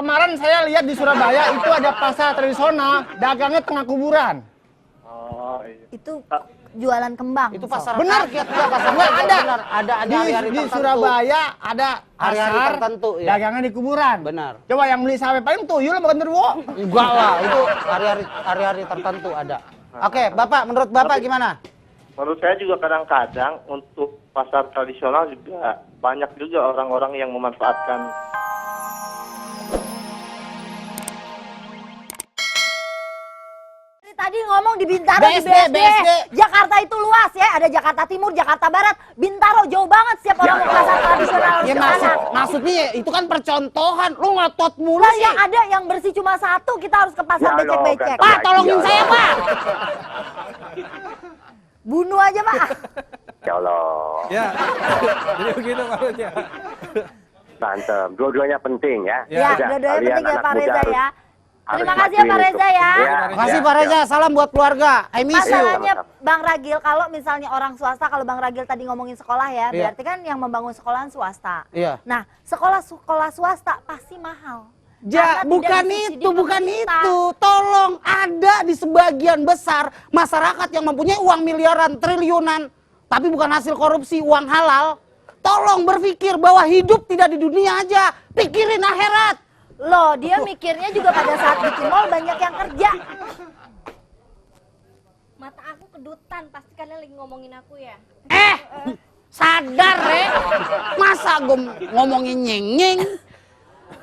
kemarin saya lihat di Surabaya itu ada pasar tradisional, dagangnya tengah kuburan. Oh, iya. Itu jualan kembang. Itu pasar Benar. kaget juga, pasar Nggak kaget, ada. benar. Ada Di hari-hari tertentu. Surabaya ada Hari-hari pasar tertentu, ya. dagangnya di kuburan. Benar. Coba yang beli sampai paling tuyul bukan terwo. Enggak lah, itu hari-hari tertentu ada. Oke, Bapak, menurut Bapak gimana? Menurut saya juga kadang-kadang untuk pasar tradisional juga banyak juga orang-orang yang memanfaatkan. Tadi ngomong di Bintaro, di BSD. Jakarta itu luas ya, ada Jakarta Timur, Jakarta Barat, Bintaro jauh banget setiap orang mau pasar tradisional Ya ke sana. maksudnya itu kan percontohan. Lu ngotot mulu Lah sih. yang ada yang bersih cuma satu, kita harus ke pasar Ya Allah, becek-becek. ganti. Pak, tolongin Ya saya, Allah. Pak. Bunuh aja, Pak. Ya Allah, Ya, jadi begitu maksudnya. mantap. Dua-duanya penting ya. Ya, Udah, dua-duanya kalian penting ya anak Pak muda Reza harus- ya. harus Terima kasih ya Pak majuin Reza itu. ya. Makasih Pak Reza, salam buat keluarga. I miss you. Masalahnya Bang Ragil, kalau misalnya orang swasta, kalau Bang Ragil tadi ngomongin sekolah ya, Iya. berarti kan yang membangun sekolahan swasta. Iya. Nah, sekolah swasta pasti mahal. Ja, Karena bukan tidak disubsidi itu, bukan pemerintah. itu. Tolong, ada di sebagian besar masyarakat yang mempunyai uang miliaran, triliunan, tapi bukan hasil korupsi, uang halal. Tolong berpikir bahwa hidup tidak di dunia aja, pikirin akhirat. Loh, dia mikirnya juga pada saat bikin mall banyak yang kerja. Mata aku kedutan, pasti kalian lagi ngomongin aku ya. Sadar ya, masa gue ngomongin nyeng-nyeng.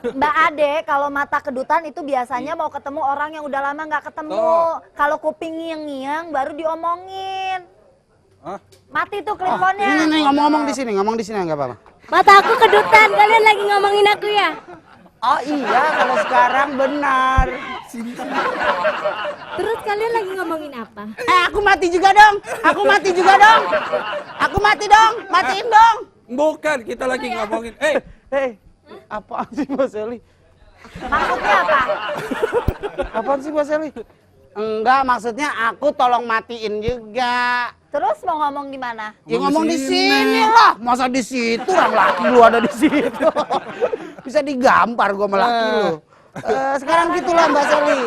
Mbak Ade, kalau mata kedutan itu biasanya mau ketemu orang yang udah lama nggak ketemu. Tuh. Kalau kuping ngiang-ngiang baru diomongin. Hah? Mati tuh kliponnya. Ini ngomong di sini nggak apa-apa. Mata aku kedutan, kalian lagi ngomongin aku ya. Oh iya, kalau sekarang benar. Terus kalian lagi ngomongin apa? Aku mati juga dong. Aku mati juga dong. Aku mati dong. Matiin dong. Bukan, kita lagi ngomongin. Hei, apaan sih Mbak Seli? Maksudnya apa? Apaan sih Mbak Seli? Enggak, maksudnya aku tolong matiin juga. Terus mau ngomong di mana? Ya ngomong di sini lah. Masa di situ orang laki lu ada di situ. Bisa digampar gua sama laki lu. Sekarang gitulah Mbak Seli.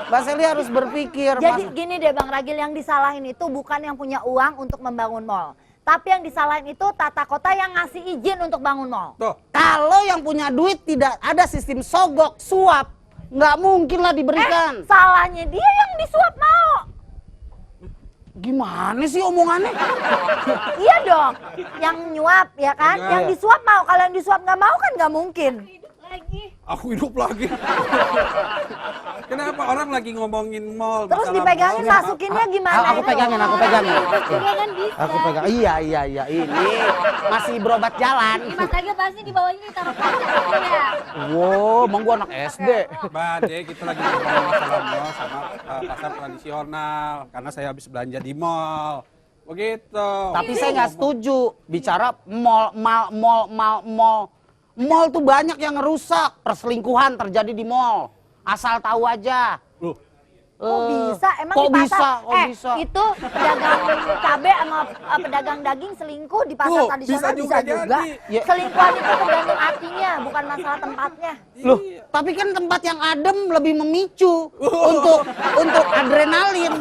Mbak Seli harus berpikir. Jadi gini deh Bang Ragil, yang disalahin itu bukan yang punya uang untuk membangun mall. Tapi yang disalahin itu tata kota yang ngasih izin untuk bangun mall. Tuh, Kalau yang punya duit tidak ada sistem sogok, suap, nggak mungkin lah diberikan. Salahnya dia yang disuap mau. Gimana sih omongannya? Iya dong, yang nyuap ya kan, Iya. yang disuap mau. Kalau yang disuap nggak mau kan nggak mungkin. Hidup lagi. aku hidup lagi. Kenapa orang lagi ngomongin mall? Terus masalah dipegangin mall? masukinnya gimana? Aku pegangin, aku pegangin. Juga kan bisa. Aku pegang. Iya, ini masih berobat jalan. Ini Mas Ragil pasti di bawahnya ditaruh kaca ya. Wow, emang gua anak SD. Bade, kita lagi ngomongin masalah mall sama pasar tradisional. Karena saya habis belanja di mall. Begitu. Tapi saya nggak setuju bicara mall. Mall tuh banyak yang ngerusak, perselingkuhan terjadi di mall. Asal tahu aja. Loh, Kok bisa? Emang kok di pasar? bisa? Kok bisa? Itu pedagang cabe sama pedagang daging selingkuh di pasar Tuh, tradisional bisa bisa juga juga. jadi. Ya. Selingkuhan itu tergantung artinya, bukan masalah tempatnya. Loh, tapi kan tempat yang adem lebih memicu untuk adrenalin.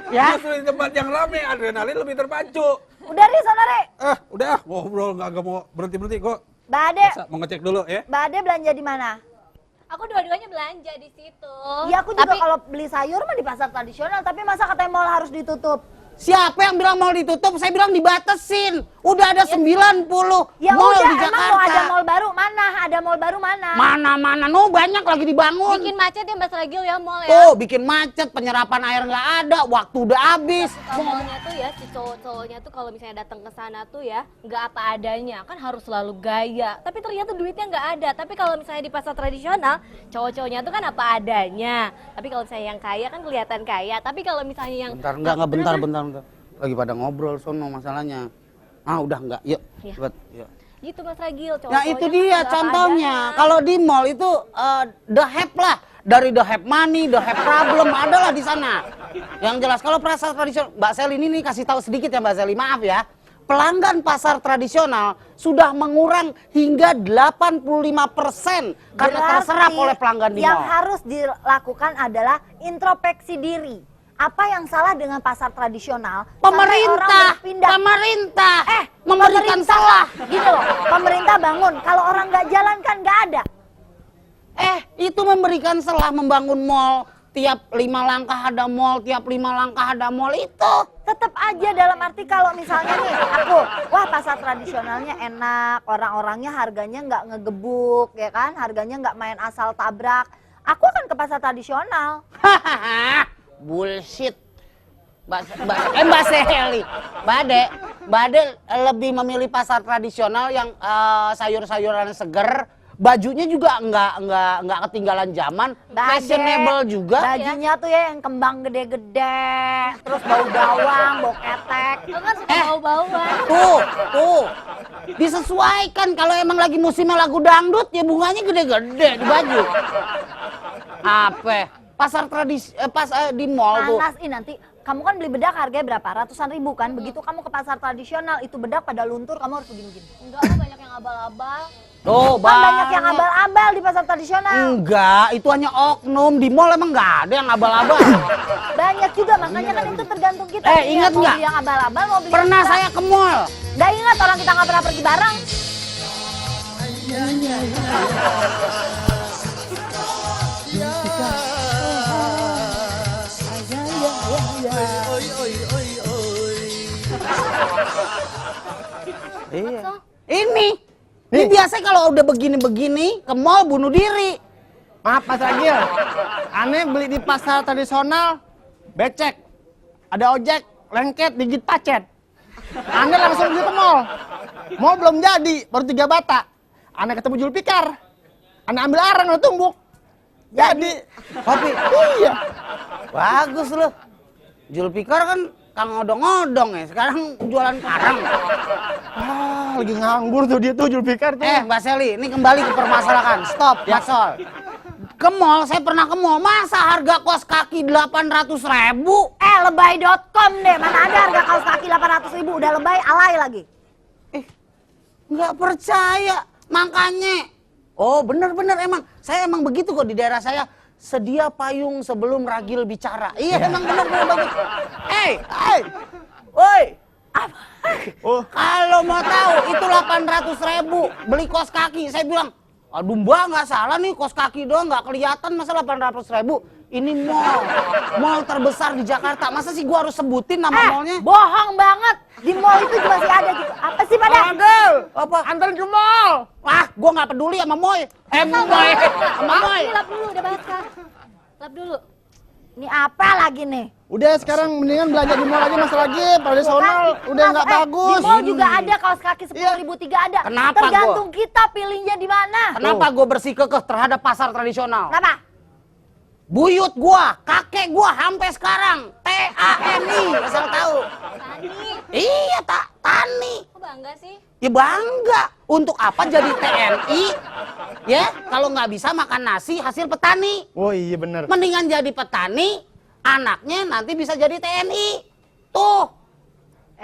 Ya. justru di tempat yang rame adrenalin lebih terpacu. Udah Ri, sana Ri. Udah ngobrol nggak mau berhenti kok. Mbak Ade, Mau ngecek dulu ya. Mbak Ade belanja di mana? Aku dua-duanya belanja di situ. Iya, aku juga Tapi kalau beli sayur mah di pasar tradisional, tapi masa katanya mall harus ditutup? Siapa yang bilang mall ditutup? Saya bilang dibatasin. Udah ada 90 Ya mall udah, di emang Jakarta. mau ada mall baru mana? Ada mall baru mana? Mana-mana, no banyak lagi dibangun. bikin macet ya Mas Ragil ya mall ya. Tuh, bikin macet, penyerapan air nggak ada, waktu udah habis. Mallnya tuh ya, si cowok-cowoknya tuh kalau misalnya datang ke sana tuh ya nggak apa adanya, kan harus selalu gaya. Tapi ternyata duitnya nggak ada. Tapi kalau misalnya di pasar tradisional, cowok-cowoknya tuh kan apa adanya. Tapi kalau misalnya yang kaya kan kelihatan kaya. Tapi kalau misalnya yang Bentar. Lagi pada ngobrol sono masalahnya. Udah enggak, yuk. Iya. Cepet, yuk. gitu Mas Ragil, Nah itu dia nggak apa contohnya. adanya. Kalau di mall itu the hype lah. Dari the hype money, the hype problem adalah di sana. Yang jelas kalau pasar tradisional, Mbak Seli ini kasih tahu sedikit ya Mbak Seli, maaf ya. pelanggan pasar tradisional sudah mengurang hingga 85% karena terserap Berarti oleh pelanggan di yang mall. harus dilakukan adalah introspeksi diri. Apa yang salah dengan pasar tradisional? Sampai orang berpindah. Memberikan pemerintah, salah. Gini loh, pemerintah bangun. Kalau orang nggak jalan kan nggak ada. Itu memberikan salah membangun mall. Tiap 5 langkah ada mall, tiap 5 langkah ada mall itu. Tetap aja dalam arti kalau misalnya nih aku, wah pasar tradisionalnya enak, orang-orangnya harganya nggak ngegebuk, ya kan? Harganya nggak main asal tabrak. Aku akan ke pasar tradisional. Bullshit. Mbak Seli, Bade lebih memilih pasar tradisional yang sayur-sayuran seger. Bajunya juga nggak ketinggalan zaman, fashionable juga. Bajunya tuh ya yang kembang gede-gede, terus bau bawang, bau ketek. Lo kan suka bau-bauan. Tuh, disesuaikan. Kalau emang lagi musimnya lagu dangdut, ya bunganya gede-gede di baju. Apa? Pasar tradisi, di mall tuh. Panas, nanti kamu kan beli bedak harganya berapa? Ratusan ribu kan? Begitu kamu ke pasar tradisional, itu bedak pada luntur, kamu harus begini-begini. Enggak, lo banyak yang abal-abal. Tuh, Kan banyak yang abal-abal di pasar tradisional. Enggak, itu hanya oknum. Di mall emang nggak ada yang abal-abal. Banyak juga, makanya kan itu tergantung kita. Ingat mau nggak? beli yang abal-abal, mau beli Pernah yang saya ke mall. Nggak ingat, orang kita nggak pernah pergi bareng. Iya. Ini biasa kalau udah begini-begini ke mall bunuh diri. Maaf Mas Ragil, aneh beli di pasar tradisional, becek, ada ojek, lengket, digit pacet. Aneh langsung pergi ke mall. Mall belum jadi, baru 3 bata. Aneh ketemu Julpikar. Aneh ambil arang, aneh tumbuk. Jadi. Kopi. Iya. Bagus loh. Julpikar kan Kang odong-odong ya, sekarang jualan karang. Lagi nganggur tuh dia tuh Julpikar tuh. Mbak Seli, ini kembali ke permasalahan. Stop, Mas Sol. Ke mall, saya pernah ke mall, masa harga kaos kaki 800.000? Lebay.com deh, mana ada harga kaos kaki 800.000, udah lebay, alay lagi. Nggak percaya, makanya. Oh bener-bener emang, saya emang begitu kok di daerah saya. Sedia payung sebelum ragil bicara. Iya, emang bener-bener bagus. Woi. Kalau mau tahu itu 800.000 beli kaos kaki. Saya bilang, aduh Mbak nggak salah nih, kaos kaki doang nggak kelihatan, masa 800.000. Ini mall terbesar di Jakarta. Masa sih gua harus sebutin nama mallnya? Bohong banget. Di mall itu juga masih ada gitu. Apa sih pada? Ragil, Apa? anterin ke mall. Gua nggak peduli sama Moy. Moy. Sama Moy. Lap dulu, udah bahas kan. Lap dulu. Ini apa lagi nih? Udah sekarang mendingan belanja di mall aja Mas Ragil, tradisional udah nggak bagus. Di mall juga ada kaos kaki 10.003 ada. Kenapa Tergantung kita pilihnya di mana. Kenapa gue bersikukuh terhadap pasar tradisional? Kenapa? Buyut gua, kakek gua sampai sekarang TANI, asal tahu. Tani, Iya, tani. kok bangga sih? Ya bangga. Untuk apa jadi TNI? Ya, kalau nggak bisa makan nasi hasil petani. Oh iya bener. Mendingan jadi petani, anaknya nanti bisa jadi TNI. Tuh.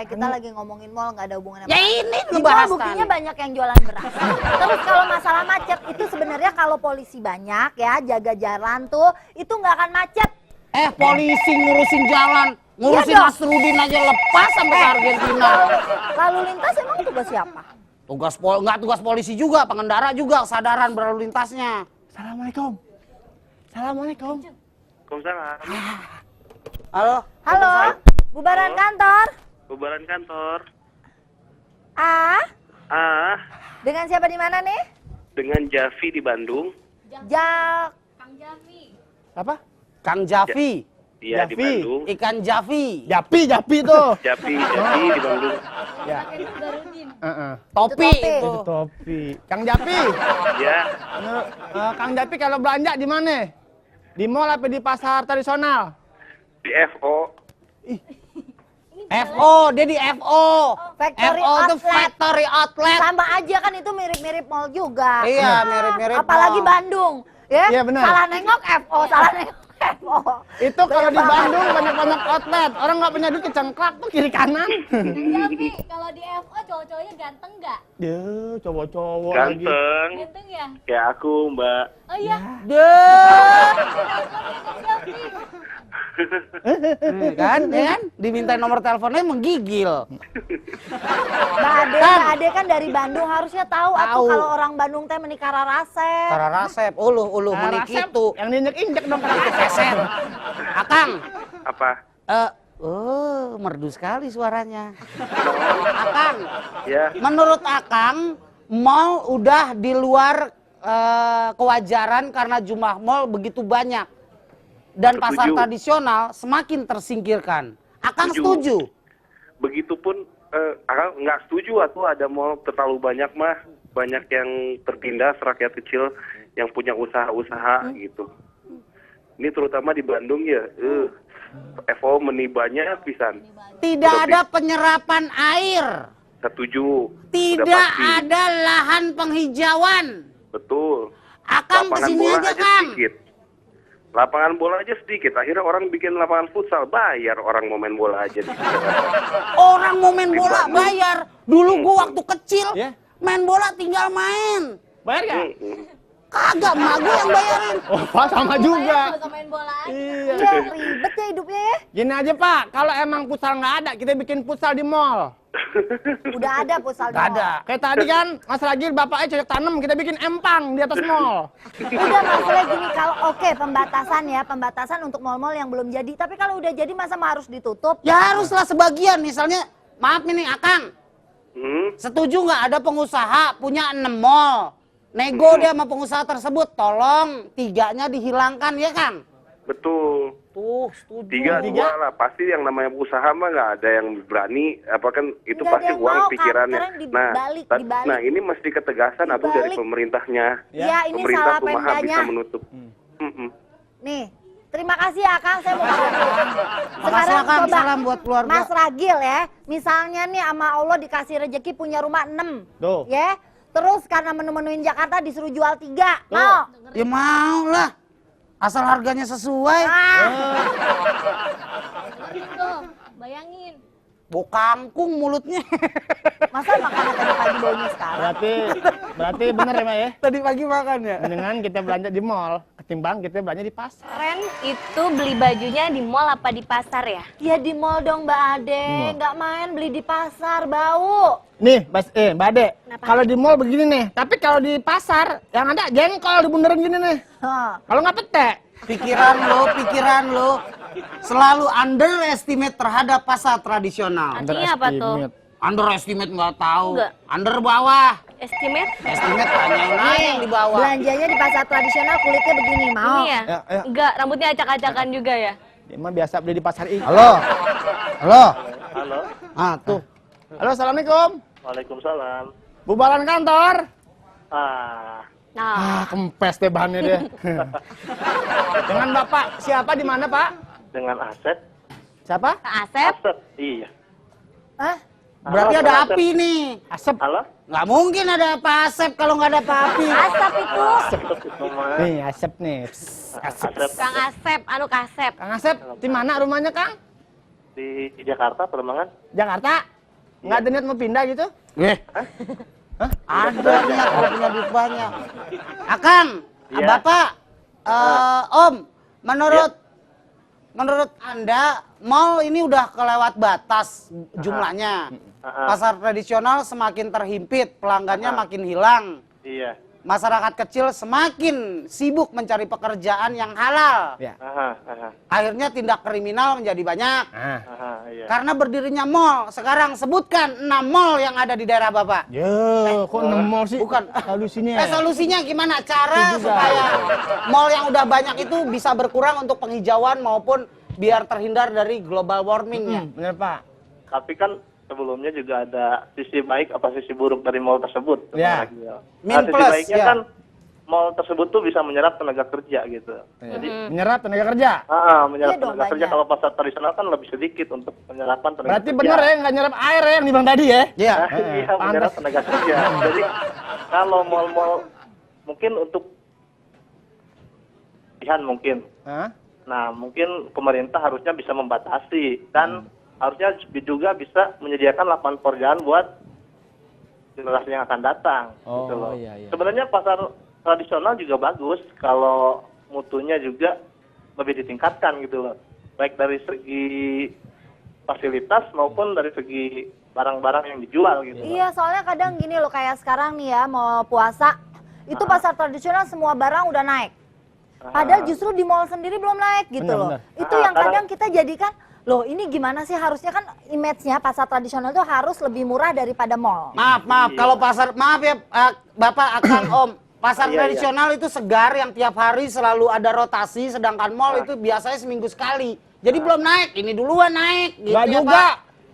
Kita lagi ngomongin mall, nggak ada hubungannya. Ya ini Di mall ngebahas buktinya tani. banyak yang jualan beras. Terus kalau masalah macet itu sebenarnya kalau polisi banyak ya jaga jalan tuh itu nggak akan macet. Polisi ngurusin jalan, ngurusin Iya dong. Nasruddin aja lepas sampai ke Argentina. Lalu lintas emang tugas siapa? Nggak tugas polisi juga, pengendara juga kesadaran berlalu lintasnya. Assalamualaikum. Assalamualaikum. Waalaikumsalam. Halo. Halo, bubaran kantor. Bubaran kantor. Dengan siapa di mana nih? Dengan Javi di Bandung. Kang Javi. Apa? Kang Javi. Iya di Javi. Bandung. Ikan Javi. Japi tuh. Javi di Bandung. Ya. Pakai Garudin. Topi Itu itu. Itu topi. Kang Japi. Ya, Kang Japi kalau belanja di mana? Di mall apa di pasar tradisional? di FO. FO, dia di FO. Factory FO itu outlet. factory outlet. Sama aja kan itu mirip-mirip mall juga. Iya, mirip-mirip Apalagi mall. Bandung. Ya? Iya, benar. Salah nengok FO, salah nengok FO. Itu kalau di Bandung banyak-banyak outlet. Orang nggak punya duit kecengklak tuh kiri kanan. Tapi kalau di FO cowok-cowoknya ganteng nggak? Deh, cowok-cowok lagi. Ganteng. Ganteng ya? Kayak aku, Mbak. Oh iya. Deh. Selfie. Kan, ya kan? Diminta nomor teleponnya menggigil. Mbak Ade kan dari Bandung harusnya tahu Tahu. atuh kalau orang Bandung teh menikah rasep. Cara rasep, uluh Nah, menik rasep, itu. yang diinjek-injek dong kalau Keset. Akang, Apa? merdu sekali suaranya. Akang, Ya, menurut Akang, mall udah di luar kewajaran karena jumlah mall begitu banyak. Dan pasar Setuju. tradisional semakin tersingkirkan. Akang setuju? begitupun Akang nggak setuju atau ada mall terlalu banyak mah. Banyak yang tertindas rakyat kecil yang punya usaha-usaha gitu. Ini terutama di Bandung ya. FO menibanya pisan. Tidak ada penyerapan air. Setuju. Udah Tidak pasti. ada lahan penghijauan. Betul. Akang Lapangan kesini bola aja, aja Kang. sedikit. Lapangan bola aja sedikit. Akhirnya orang bikin lapangan futsal, bayar orang mau main bola aja. Orang mau main bola Bandung. bayar. Dulu gua waktu kecil Ya. main bola tinggal main. Bayar nggak? Kagak, emak gua yang bayarin. Oh, Pak, sama juga. Nggak usah main bola aja. Iya. Iya, ribet ya hidupnya ya. Gini aja Pak, kalau emang futsal nggak ada, kita bikin futsal di mall. Udah ada futsal di Nggak mall. ada. Kayak tadi kan, Mas Ragil bapaknya cocok tanam, kita bikin empang di atas mall. Udah masalah gini, kalau oke pembatasan ya, pembatasan untuk mal-mal yang belum jadi. Tapi kalau udah jadi masa harus ditutup? Ya haruslah sebagian, misalnya, maaf ini Akang, setuju nggak ada pengusaha punya 6 mall, nego dia sama pengusaha tersebut, tolong 3-nya dihilangkan ya kan? Betul. Tuh, setuju. 3, 2 lah. Pasti yang namanya usaha mah nggak ada yang berani. Apa kan itu Nggak ada pasti yang uang mau, Kang. pikirannya. Sekarang dibalik, dibalik. Nah ini mesti ketegasan atau dari Dibalik. pemerintahnya. Ya, ini Pemerintah salah kumaha pemdanya. bisa menutup. Nih, terima kasih ya Kang, saya mau Makasih ya, Kang. Salam buat keluarga. Mas Ragil ya, misalnya nih sama Allah dikasih rezeki punya rumah 6. Tuh. Ya, terus karena menu-menuin Jakarta disuruh jual 3. Mau? Ya mau lah, asal harganya sesuai. Tuh, bayangin. Bau kangkung mulutnya. Masa makanan tadi pagi baunya sekarang? Berarti bener ya Pak ya? Tadi pagi makannya. Mendingan kita belanja di mall, ketimbang kita belanja di pasar. Keren itu beli bajunya di mall apa di pasar ya? Ya di mall dong Mbak Ade, nggak main beli di pasar, bau. Nih, Mbak Ade, Kenapa? kalau di mall begini nih, tapi kalau di pasar yang ada jengkol dibunderin gini nih. Hah. Kalau nggak pete, Pikiran lo selalu underestimate terhadap pasar tradisional. Artinya apa tuh? Underestimate nggak tahu. Nggak. Under bawah. Estimate? Estimate tanyain aja yang di bawah. Belanjanya di pasar tradisional kulitnya begini, mau? Ini ya? Ya. Enggak, rambutnya acak-acakan juga ya? dia mah biasa beli di pasar ini. Halo. Halo. Ah tuh. Halo, assalamualaikum. Waalaikumsalam. Bubaran kantor. Nah, Kempes deh bahannya dia. Dengan Bapak siapa di mana Pak? Dengan Asep. Siapa? Kang Asep? Asep. Iya. Hah? Berarti Halo, ada Asep. api nih. Asep. Halo. Nggak mungkin ada apa Asep kalau nggak ada apa api. Asap itu. Asep itu mah. Nih, Asep nih. Asep. Asep Kang Asep, anu Kasep. Kang Asep, di mana rumahnya Kang? di Jakarta, Pedemangan. Jakarta? Nggak ada niat mau pindah gitu? Ada niat kalau punya duit banyak. Akang, Iya. Bapak, Om, menurut Anda mall ini udah kelewat batas jumlahnya. Pasar tradisional semakin terhimpit, pelanggannya makin hilang. Iya. Masyarakat kecil semakin sibuk mencari pekerjaan yang halal. Ya. Akhirnya tindak kriminal menjadi banyak. Iya. Karena berdirinya mall, sekarang sebutkan 6 mall yang ada di daerah Bapak. Ya, kok nemu sih? Bukan. Solusinya. Solusinya gimana? Cara supaya mall yang udah banyak itu bisa berkurang untuk penghijauan maupun biar terhindar dari global warmingnya. Bener Pak. Tapi kan sebelumnya juga ada sisi baik apa sisi buruk dari mall tersebut. Ya. Min Sisi plus, baiknya ya. kan mall tersebut tuh bisa menyerap tenaga kerja gitu. Jadi Menyerap tenaga kerja. menyerap Iya dong, tenaga kerja banyak. kalau pasar tradisional kan lebih sedikit untuk penyerapan tenaga Berarti kerja. bener ya, nggak nyerap air ya yang dibilang tadi ya? Iya. Iya, menyerap tenaga kerja. Jadi kalau mall-mall mungkin untuk pilihan mungkin Hah? Nah, mungkin pemerintah harusnya bisa membatasi dan harusnya juga bisa menyediakan lapangan pekerjaan buat generasi yang akan datang. Gitu loh. Sebenarnya pasar tradisional juga bagus kalau mutunya juga lebih ditingkatkan gitu loh. Baik dari segi fasilitas maupun dari segi barang-barang yang dijual gitu. Iya, soalnya kadang gini loh, kayak sekarang nih ya mau puasa, itu pasar tradisional semua barang udah naik. Padahal justru di mall sendiri belum naik gitu loh. Itu yang kadang kita jadikan, loh ini gimana sih, harusnya kan image-nya pasar tradisional itu harus lebih murah daripada mall. Maaf, kalau pasar, maaf ya Bapak, Akang, Om. Pasar tradisional itu segar yang tiap hari selalu ada rotasi, sedangkan mall itu biasanya seminggu sekali. Jadi belum naik, ini duluan naik. Gitu Nggak ya, juga.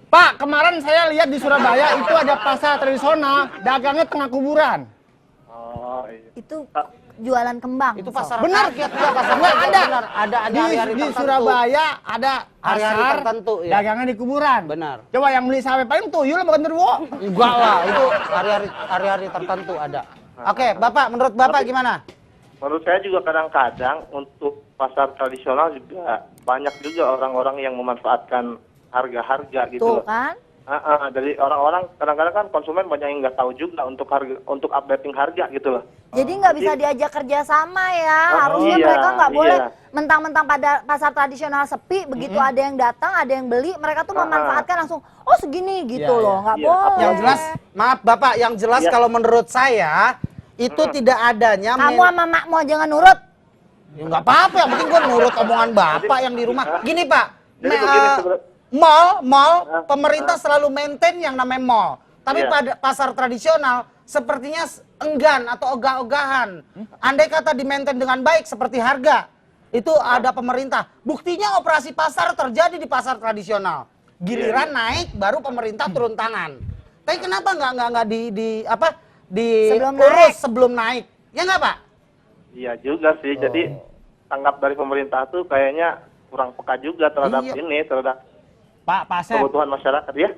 Pak, kemarin saya lihat di Surabaya itu ada pasar tradisional, dagangnya tengah kuburan. Oh, iya. Itu jualan kembang. Itu pasar Benar. kaget juga, pasar Nggak kaget, ada. benar. Ada Di hari-hari tertentu. Surabaya ada Hari-hari pasar tertentu, ya. dagangnya di kuburan. Benar. Coba yang beli sampai paling tuyul bukan terwo. Enggak lah, itu hari-hari tertentu ada. Oke, Bapak, menurut Bapak gimana? Menurut saya juga kadang-kadang untuk pasar tradisional juga banyak juga orang-orang yang memanfaatkan harga-harga gitu Tuh loh. kan? Dari orang-orang kadang-kadang kan konsumen banyak yang nggak tahu juga untuk harga, untuk updating harga gitu loh. Jadi nggak bisa diajak kerja sama ya. Harusnya iya, mereka nggak iya. boleh mentang-mentang pada pasar tradisional sepi, begitu ada yang datang, ada yang beli, mereka tuh memanfaatkan langsung, oh segini gitu Iya, loh, iya. nggak Iya, boleh. Yang jelas, maaf Bapak, yang jelas Ya. kalau menurut saya itu tidak adanya Kamu sama mak mau jangan nurut. Ya nggak apa-apa, yang penting gue nurut omongan Bapak yang di rumah. Gini Pak, Jadi begini sebenarnya. mall, pemerintah selalu maintain yang namanya mall. Tapi Iya. pada pasar tradisional sepertinya enggan atau ogah-ogahan. Andai kata di-maintain dengan baik seperti harga, itu ada pemerintah. Buktinya operasi pasar terjadi di pasar tradisional. Giliran naik, baru pemerintah turun tangan. Tapi kenapa nggak diurus sebelum naik? Ya nggak Pak? Iya juga sih. Jadi tanggap dari pemerintah tuh kayaknya kurang peka juga terhadap ini, terhadap Pak Sep, kebutuhan masyarakat ya.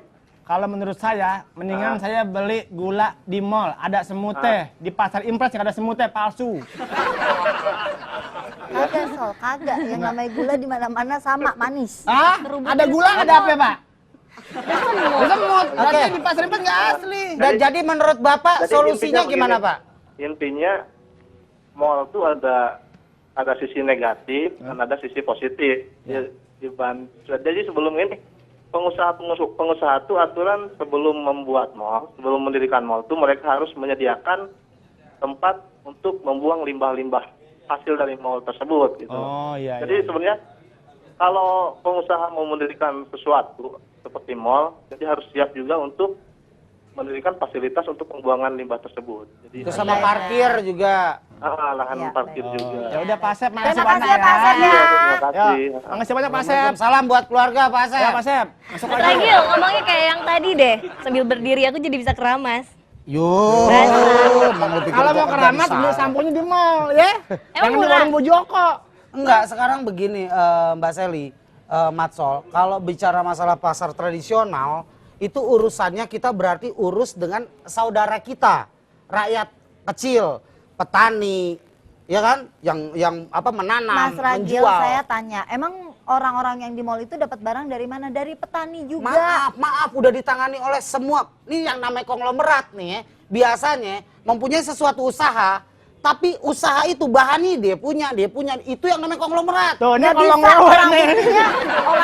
kalau menurut saya mendingan saya beli gula di mall, ada semutnya. Di pasar impres yang ada semutnya palsu. Kagak Sol, kagak. Yang namanya gula di mana-mana sama, manis. Ah, ada gula ada apa ya, Pak? Ada semut. Berarti Oke. di pasar impres nggak asli. Dan jadi menurut Bapak Jadi solusinya intinya gimana begini, Pak? Intinya mall tuh ada sisi negatif dan ada sisi positif. Jadi sebelum ini pengusaha tuh aturan sebelum membuat mall, sebelum mendirikan mall tuh mereka harus menyediakan tempat untuk membuang limbah-limbah hasil dari mall tersebut gitu. Oh iya. Jadi sebenarnya kalau pengusaha mau mendirikan sesuatu seperti mall, jadi harus siap juga untuk mendirikan fasilitas untuk pembuangan limbah tersebut. Jadi Terus sama parkir juga. lahan Iya, parkir juga. Ya udah Pak Sep, makasih Terima banyak kasih ya Pak Sep ya. Iya, terima Ya, kasih. makasih banyak Pak Sep. Salam buat keluarga Pak Sep. Ya Pak Sep, masuk aja. Lagi yuk, ngomongnya kayak yang tadi deh. Sambil berdiri aku jadi bisa keramas. Yo, Kalau mau keramas beli samponya di mall ya. Jangan di murah? warung Bu Joko. Enggak, sekarang begini Mbak Seli, Matsol, kalau bicara masalah pasar tradisional, itu urusannya kita berarti urus dengan saudara kita, rakyat kecil, petani, ya kan, yang menanam, Mas Ragil, menjual. saya tanya, emang orang-orang yang di mall itu dapat barang dari mana? Dari petani juga. Maaf, udah ditangani oleh semua. Ini yang namanya konglomerat nih, ya. Biasanya mempunyai sesuatu usaha, tapi usaha itu bahannya dia punya, itu yang namanya konglomerat. Tuh, ini Nggak kalau bisa, ngewe orang nih.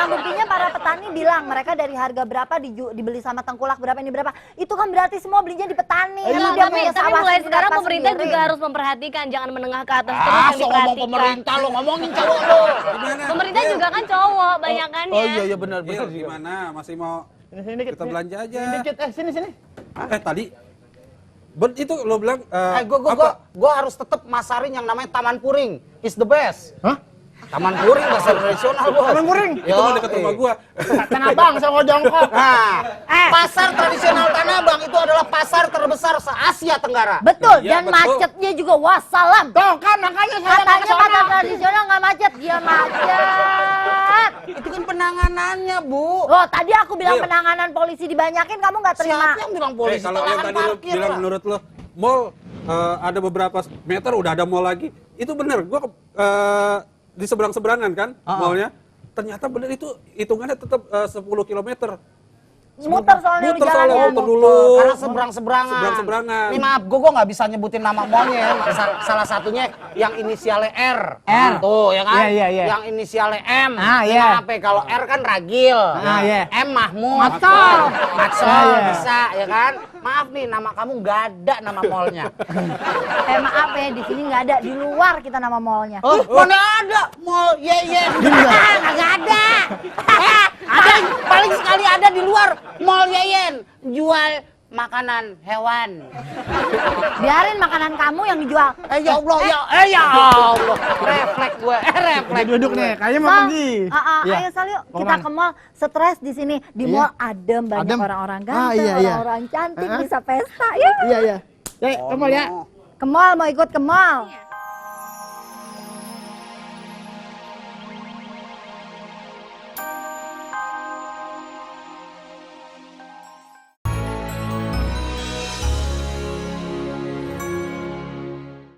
buktinya para petani bilang mereka dari harga berapa dibeli sama tengkulak berapa ini berapa. Itu kan berarti semua belinya di petani. Emang Dia tapi punya sawah mulai sendiri, sekarang atas pemerintah sendiri. juga harus memperhatikan, jangan menengah ke atas terus yang So ngomong diperhatikan. pemerintah lo, ngomongin cowok lo. Pemerintah juga kan cowok banyakannya. Oh iya benar. Il, gimana? Masih mau Sini dikit. kita belanja aja? Sini dikit, sini. Tadi itu lo bilang Gue harus tetap masarin yang namanya Taman Puring. Is the best. Hah? Taman Puring bahasa tradisional bos. Taman Puring? itu mau deket rumah gua. Tanah Abang, Songo Jongkok. Nah, pasar tradisional Tanah Abang itu adalah pasar terbesar se-Asia Tenggara. Betul, Iya, dan betul. macetnya juga wassalam. Tuh kan makanya saya Katanya kesana. pasar tradisional nggak macet, dia macet. Itu kan penanganannya, Bu. Oh, tadi aku bilang Iya. penanganan polisi dibanyakin, kamu nggak terima. Siapa yang bilang polisi? Kalau yang Lahan tadi lo parkir bilang lah. menurut lo mall ada beberapa meter udah ada mall lagi. Itu benar. Gua di seberang-seberangan kan mallnya. Ternyata benar itu hitungannya tetap 10 km. Muter soalnya di Muter soalnya, jalannya. muter dulu. Karena seberang-seberangan. Seberang-seberangan. Ini maaf, gue nggak bisa nyebutin nama mallnya ya. Salah satunya yang inisialnya R. R. Tuh, ya kan? Iya. Yang inisialnya M. Ah, iya. Kenapa? Kalau R kan Ragil. iya. M Mahmud. Macol. Macol Iya. bisa, ya kan? Maaf nih, nama kamu nggak ada nama mallnya. Maaf ya, di sini nggak ada, di luar kita nama mallnya. Oh, mana ada mall Ye. Nggak ada. Paling sekali ada di luar mall Yeyen jual makanan hewan. Biarin makanan kamu yang dijual. Ya Allah, ya Allah. Refleks gue, refleks. Duduk nih, kayaknya mau Sal, pergi. Ayo Sal yuk, Mau kita kemana? ke mall. Stres di sini. Di Iya. mall adem, banyak Adem. orang-orang Ah, ganteng, iya. orang-orang cantik, bisa pesta. Yuk, Iya. Ya, ke mall ya. ke mall, mau ikut ke mall.